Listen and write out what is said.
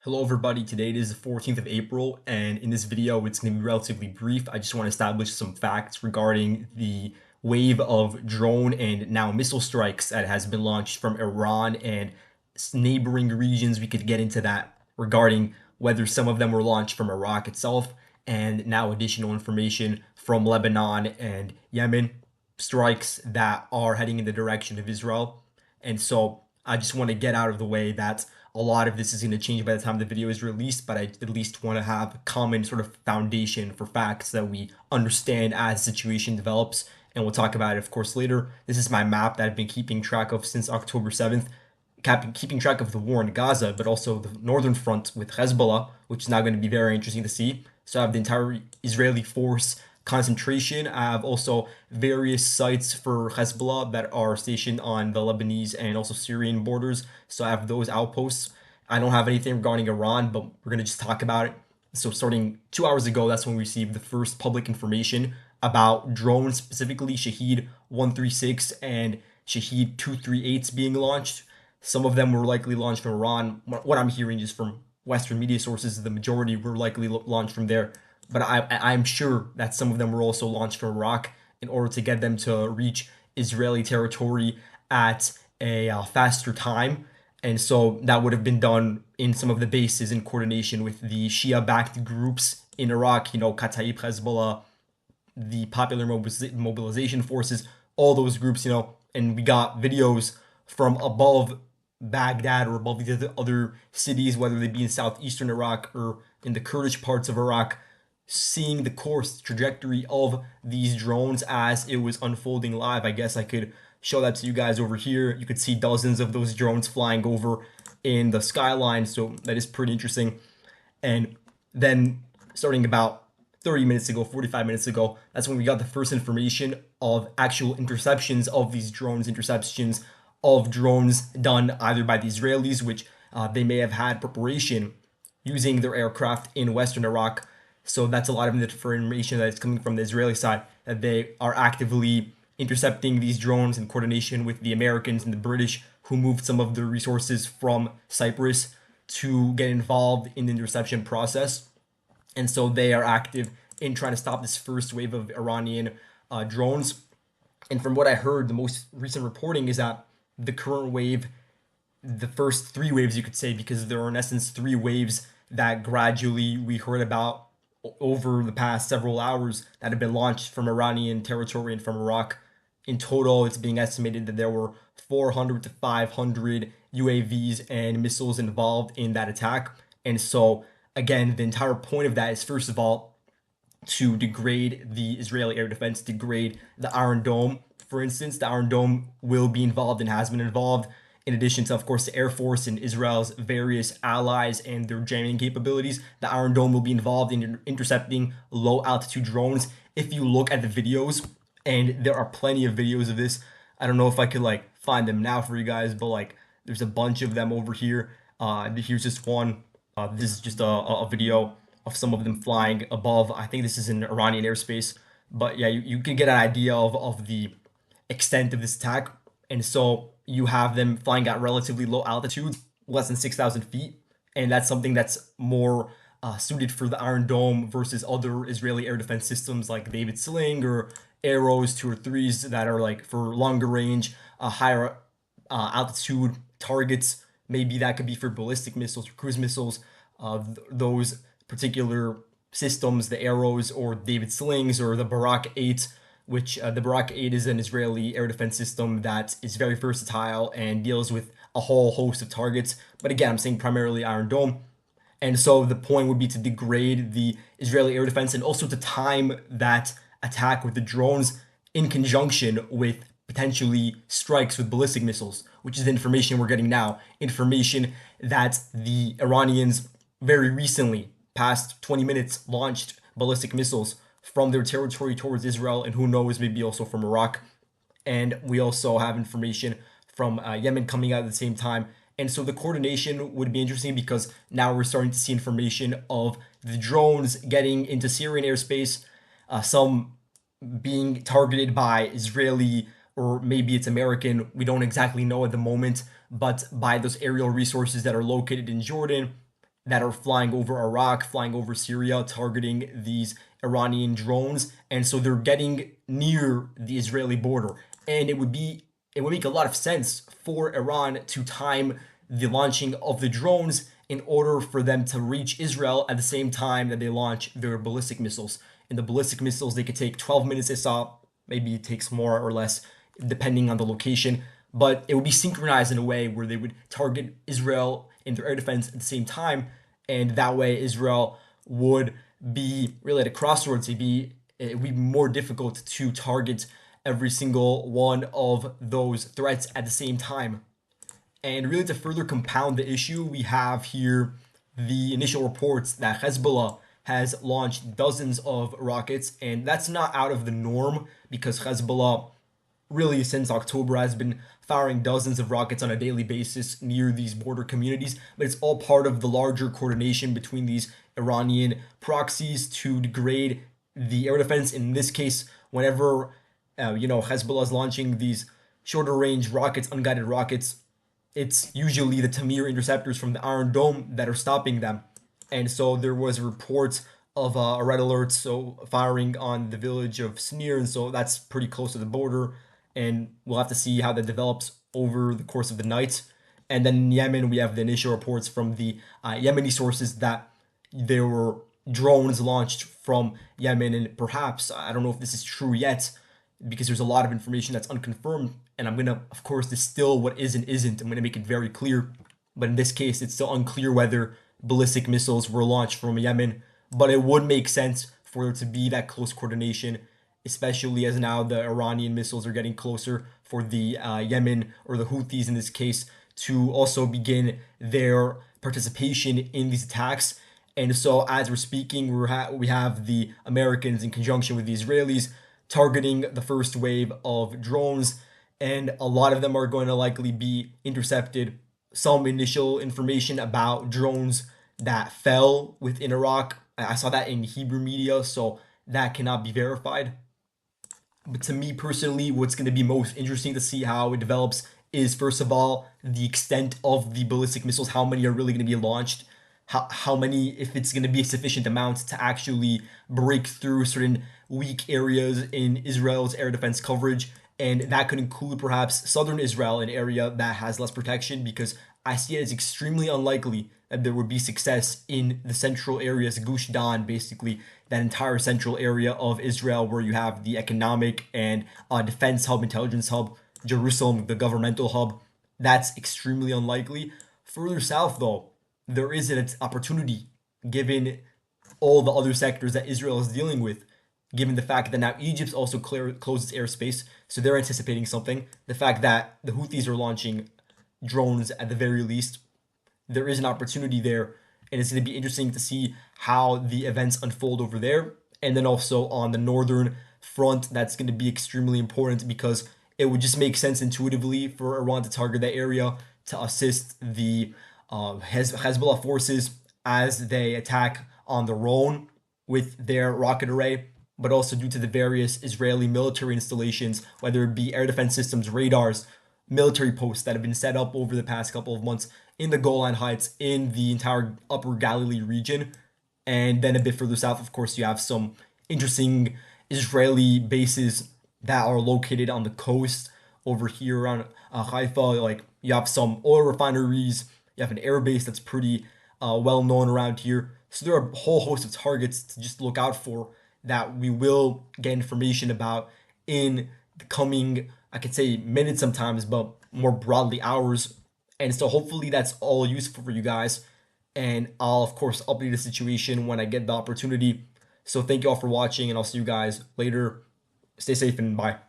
Hello everybody, today it is the 14th of April, and in this video it's going to be relatively brief. I just want to establish some facts regarding the wave of drone and now missile strikes that has been launched from Iran and neighboring regions. We could get into that regarding whether some of them were launched from Iraq itself, and now additional information from Lebanon and Yemen, strikes that are heading in the direction of Israel. And so I just want to get out of the way that a lot of this is going to change by the time the video is released, but I at least want to have a common sort of foundation for facts that we understand as the situation develops. And we'll talk about it, of course, later. This is my map that I've been keeping track of since October 7th, keeping track of the war in Gaza, but also the northern front with Hezbollah, which is now going to be very interesting to see. So I have the entire Israeli force concentration. I have also various sites for Hezbollah that are stationed on the Lebanese and also Syrian borders. So I have those outposts. I don't have anything regarding Iran, but we're going to just talk about it. So starting 2 hours ago, that's when we received the first public information about drones, specifically Shahed 136 and Shahed 238 being launched. Some of them were likely launched from Iran. What I'm hearing is from Western media sources, the majority were likely launched from there. But I'm sure that some of them were also launched from Iraq in order to get them to reach Israeli territory at a faster time. And so that would have been done in some of the bases in coordination with the Shia-backed groups in Iraq, Kataib, Hezbollah, the Popular Mobilization Forces, all those groups, and we got videos from above Baghdad or above the other cities, whether they be in southeastern Iraq or in the Kurdish parts of Iraq, seeing the course trajectory of these drones as it was unfolding live. I guess I could show that to you guys over here. You could see dozens of those drones flying over in the skyline, so that is pretty interesting. And then starting about 30 minutes ago, 45 minutes ago, that's when we got the first information of actual interceptions of these drones, interceptions of drones done either by the Israelis, which they may have had preparation using their aircraft in Western Iraq. So that's a lot of the information that is coming from the Israeli side, that they are actively intercepting these drones in coordination with the Americans and the British, who moved some of their resources from Cyprus to get involved in the interception process. And so they are active in trying to stop this first wave of Iranian drones. And from what I heard, the most recent reporting is that the current wave, the first three waves, you could say, because there are in essence three waves that gradually we heard about over the past several hours that have been launched from Iranian territory and from Iraq. In total, it's being estimated that there were 400 to 500 UAVs and missiles involved in that attack. And so, again, the entire point of that is, first of all, to degrade the Israeli air defense, degrade the Iron Dome. For instance, the Iron Dome will be involved and has been involved, in addition to, of course, the Air Force and Israel's various allies and their jamming capabilities. The Iron Dome will be involved in intercepting low-altitude drones. If you look at the videos, and there are plenty of videos of this, I don't know if I could find them now for you guys, but there's a bunch of them over here. Here's just one. This is just a video of some of them flying above. I think this is in Iranian airspace. But yeah, you can get an idea of the extent of this attack. And so you have them flying at relatively low altitudes, less than 6,000 feet. And that's something that's more suited for the Iron Dome versus other Israeli air defense systems like David Sling or Arrows 2 or 3s that are for longer range, higher altitude targets. Maybe that could be for ballistic missiles or cruise missiles. Those particular systems, the Arrows or David Slings or the Barak 8, which the Barak 8 is an Israeli air defense system that is very versatile and deals with a whole host of targets. But again, I'm saying primarily Iron Dome. And so the point would be to degrade the Israeli air defense and also to time that attack with the drones in conjunction with potentially strikes with ballistic missiles, which is the information we're getting now. Information that the Iranians very recently, past 20 minutes, launched ballistic missiles from their territory towards Israel, and who knows, maybe also from Iraq. And we also have information from Yemen coming out at the same time. And so the coordination would be interesting because now we're starting to see information of the drones getting into Syrian airspace, some being targeted by Israeli or maybe it's American. We don't exactly know at the moment, but by those aerial resources that are located in Jordan, that are flying over Iraq, flying over Syria, targeting these Iranian drones. And so they're getting near the Israeli border. And it would make a lot of sense for Iran to time the launching of the drones in order for them to reach Israel at the same time that they launch their ballistic missiles. And the ballistic missiles, they could take 12 minutes to stop. Maybe it takes more or less, depending on the location. But it would be synchronized in a way where they would target Israel in their air defense at the same time. And that way, Israel would be really at a crossroads. It would be more difficult to target every single one of those threats at the same time. And really, to further compound the issue, we have here the initial reports that Hezbollah has launched dozens of rockets, and that's not out of the norm because Hezbollah really since October has been firing dozens of rockets on a daily basis near these border communities, but it's all part of the larger coordination between these Iranian proxies to degrade the air defense. In this case, whenever Hezbollah is launching these shorter range rockets, unguided rockets, it's usually the Tamir interceptors from the Iron Dome that are stopping them. And so there was reports of a red alert, so firing on the village of Snir, and so that's pretty close to the border. And we'll have to see how that develops over the course of the night. And then in Yemen, we have the initial reports from the Yemeni sources that there were drones launched from Yemen, and perhaps, I don't know if this is true yet, because there's a lot of information that's unconfirmed, and I'm going to, of course, distill what is and isn't. I'm going to make it very clear. But in this case, it's still unclear whether ballistic missiles were launched from Yemen, but it would make sense for there to be that close coordination, especially as now the Iranian missiles are getting closer for the Yemen, or the Houthis in this case, to also begin their participation in these attacks. And so as we're speaking, we have the Americans in conjunction with the Israelis targeting the first wave of drones, and a lot of them are going to likely be intercepted. Some initial information about drones that fell within Iraq, I saw that in Hebrew media, so that cannot be verified. But to me personally, what's going to be most interesting to see how it develops is, first of all, the extent of the ballistic missiles, how many are really going to be launched, how many, if it's going to be a sufficient amount to actually break through certain weak areas in Israel's air defense coverage. And that could include perhaps southern Israel, an area that has less protection, because I see it as extremely unlikely that there would be success in the central areas, Gush Dan, basically, that entire central area of Israel where you have the economic and defense hub, intelligence hub, Jerusalem, the governmental hub. That's extremely unlikely. Further south, though, there is an opportunity given all the other sectors that Israel is dealing with, given the fact that now Egypt's also closed its airspace, so they're anticipating something. The fact that the Houthis are launching drones at the very least, there is an opportunity there, and it's going to be interesting to see how the events unfold over there. And then also on the northern front, that's going to be extremely important because it would just make sense intuitively for Iran to target that area to assist the Hezbollah forces as they attack on their own with their rocket array, but also due to the various Israeli military installations, whether it be air defense systems, radars, military posts that have been set up over the past couple of months in the Golan Heights, in the entire Upper Galilee region. And then a bit further south, of course, you have some interesting Israeli bases that are located on the coast over here around Haifa. Like, you have some oil refineries, you have an air base that's pretty well known around here. So there are a whole host of targets to just look out for that we will get information about in the coming, I could say minutes sometimes, but more broadly hours. And so hopefully that's all useful for you guys. And I'll, of course, update the situation when I get the opportunity. So thank you all for watching, and I'll see you guys later. Stay safe and bye.